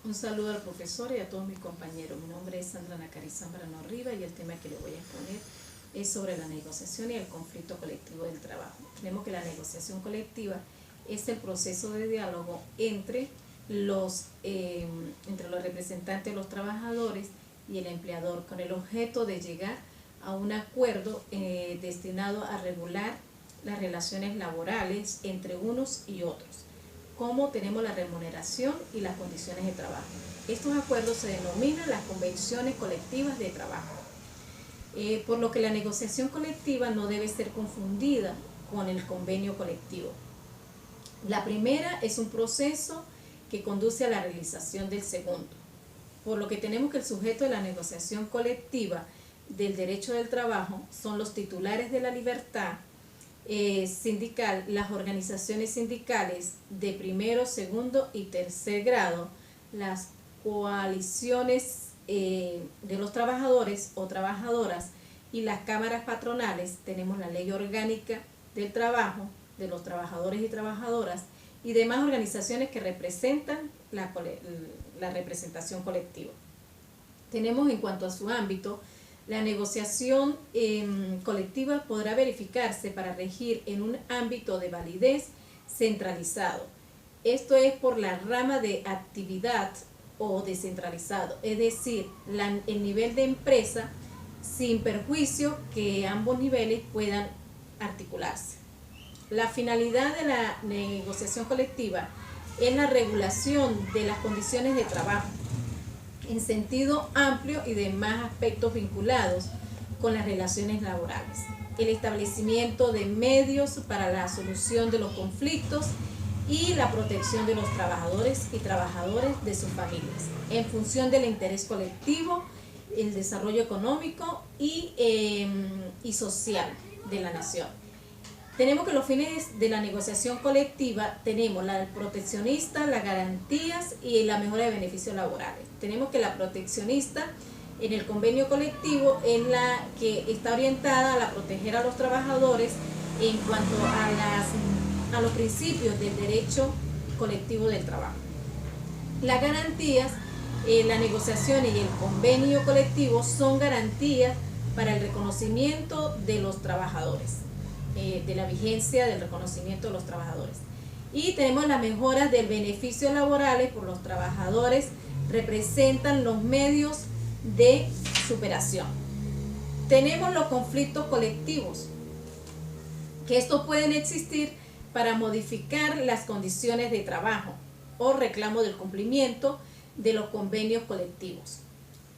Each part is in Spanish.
Un saludo al profesor y a todos mis compañeros. Mi nombre es Sandra Nacari Zambrano Riva y el tema que le voy a exponer es sobre la negociación y el conflicto colectivo del trabajo. Tenemos que la negociación colectiva es el proceso de diálogo entre los representantes de los trabajadores y el empleador, con el objeto de llegar a un acuerdo destinado a regular las relaciones laborales entre unos y otros, como tenemos la remuneración y las condiciones de trabajo. Estos acuerdos se denominan las convenciones colectivas de trabajo, por lo que la negociación colectiva no debe ser confundida con el convenio colectivo. La primera es un proceso que conduce a la realización del segundo, por lo que tenemos que el sujeto de la negociación colectiva del derecho del trabajo son los titulares de la libertad sindical, las organizaciones sindicales de primero, segundo y tercer grado, las coaliciones de los trabajadores o trabajadoras y las cámaras patronales. Tenemos la ley orgánica del trabajo de los trabajadores y trabajadoras y demás organizaciones que representan la representación colectiva. Tenemos en cuanto a su ámbito, la negociación colectiva podrá verificarse para regir en un ámbito de validez centralizado. Esto es por la rama de actividad o descentralizado, es decir, el nivel de empresa, sin perjuicio que ambos niveles puedan articularse. La finalidad de la negociación colectiva es la regulación de las condiciones de trabajo en sentido amplio y demás aspectos vinculados con las relaciones laborales, el establecimiento de medios para la solución de los conflictos y la protección de los trabajadores y trabajadoras de sus familias, en función del interés colectivo, el desarrollo económico y social de la nación. Tenemos que los fines de la negociación colectiva tenemos la proteccionista, las garantías y la mejora de beneficios laborales. Tenemos que la proteccionista en el convenio colectivo es la que está orientada a proteger a los trabajadores en cuanto a los principios del derecho colectivo del trabajo. Las garantías, la negociación y el convenio colectivo son garantías para el reconocimiento de los trabajadores, de la vigencia del reconocimiento de los trabajadores. Y tenemos las mejoras del beneficio laborales por los trabajadores, representan los medios de superación. Tenemos los conflictos colectivos, que estos pueden existir para modificar las condiciones de trabajo o reclamo del cumplimiento de los convenios colectivos.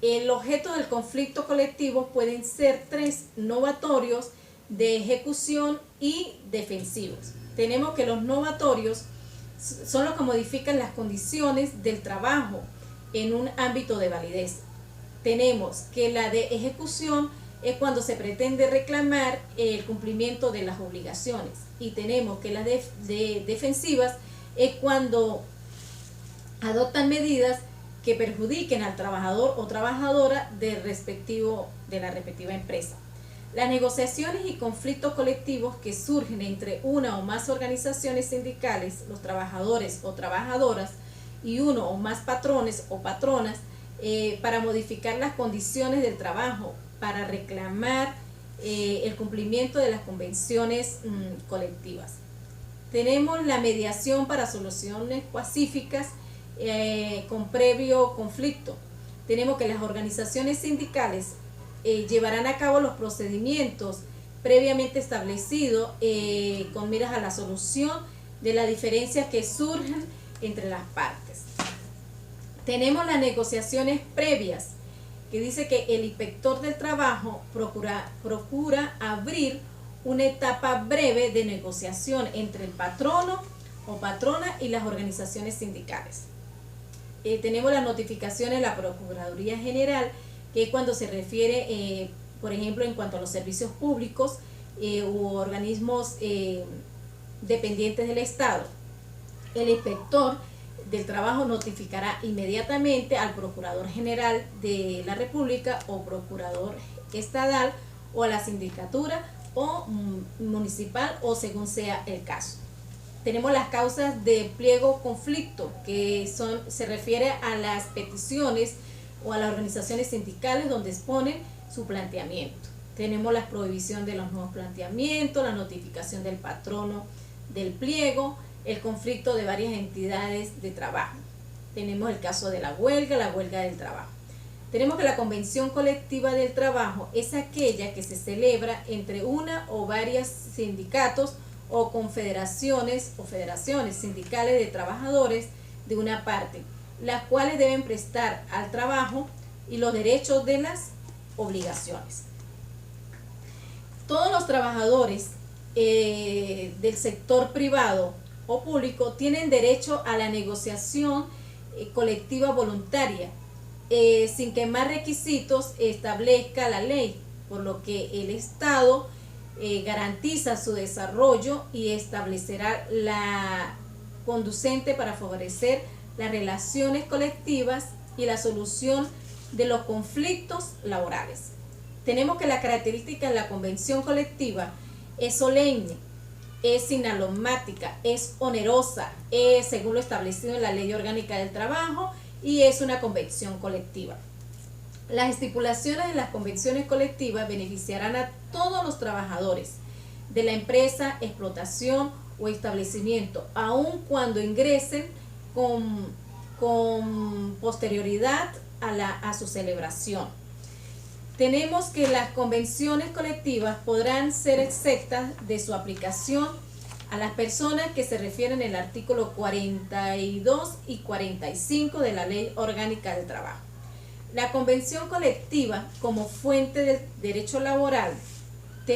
El objeto del conflicto colectivo pueden ser tres: novatorios, de ejecución y defensivos. Tenemos que los novatorios son los que modifican las condiciones del trabajo en un ámbito de validez. Tenemos que la de ejecución es cuando se pretende reclamar el cumplimiento de las obligaciones, y tenemos que las de defensivas es cuando adoptan medidas que perjudiquen al trabajador o trabajadora de la respectiva empresa. Las negociaciones y conflictos colectivos que surgen entre una o más organizaciones sindicales, los trabajadores o trabajadoras, y uno o más patrones o patronas, para modificar las condiciones del trabajo, para reclamar el cumplimiento de las convenciones colectivas. Tenemos la mediación para soluciones pacíficas con previo conflicto. Tenemos que las organizaciones sindicales llevarán a cabo los procedimientos previamente establecidos con miras a la solución de las diferencias que surgen entre las partes. Tenemos las negociaciones previas, que dice que el inspector del trabajo procura abrir una etapa breve de negociación entre el patrono o patrona y las organizaciones sindicales. Tenemos las notificaciones de la Procuraduría General, que es cuando se refiere, por ejemplo, en cuanto a los servicios públicos u organismos dependientes del Estado. El inspector del trabajo notificará inmediatamente al Procurador General de la República o Procurador Estadal o a la sindicatura o municipal, o según sea el caso. Tenemos las causas de pliego o conflicto, que se refiere a las peticiones o a las organizaciones sindicales donde exponen su planteamiento. Tenemos la prohibición de los nuevos planteamientos, la notificación del patrono del pliego, el conflicto de varias entidades de trabajo. Tenemos el caso de la huelga del trabajo. Tenemos que la convención colectiva del trabajo es aquella que se celebra entre una o varios sindicatos o confederaciones o federaciones sindicales de trabajadores de una parte, las cuales deben prestar al trabajo y los derechos de las obligaciones. Todos los trabajadores del sector privado o público tienen derecho a la negociación colectiva voluntaria, sin que más requisitos establezca la ley, por lo que el Estado garantiza su desarrollo y establecerá la conducente para favorecer las relaciones colectivas y la solución de los conflictos laborales. Tenemos que la característica de la convención colectiva es solemne, es inalomática, es onerosa, es según lo establecido en la Ley Orgánica del Trabajo y es una convención colectiva. Las estipulaciones de las convenciones colectivas beneficiarán a todos los trabajadores de la empresa, explotación o establecimiento, aun cuando ingresen con posterioridad a su celebración. Tenemos que las convenciones colectivas podrán ser exentas de su aplicación a las personas que se refieren en el artículo 42 y 45 de la Ley Orgánica del Trabajo. La convención colectiva como fuente del derecho laboral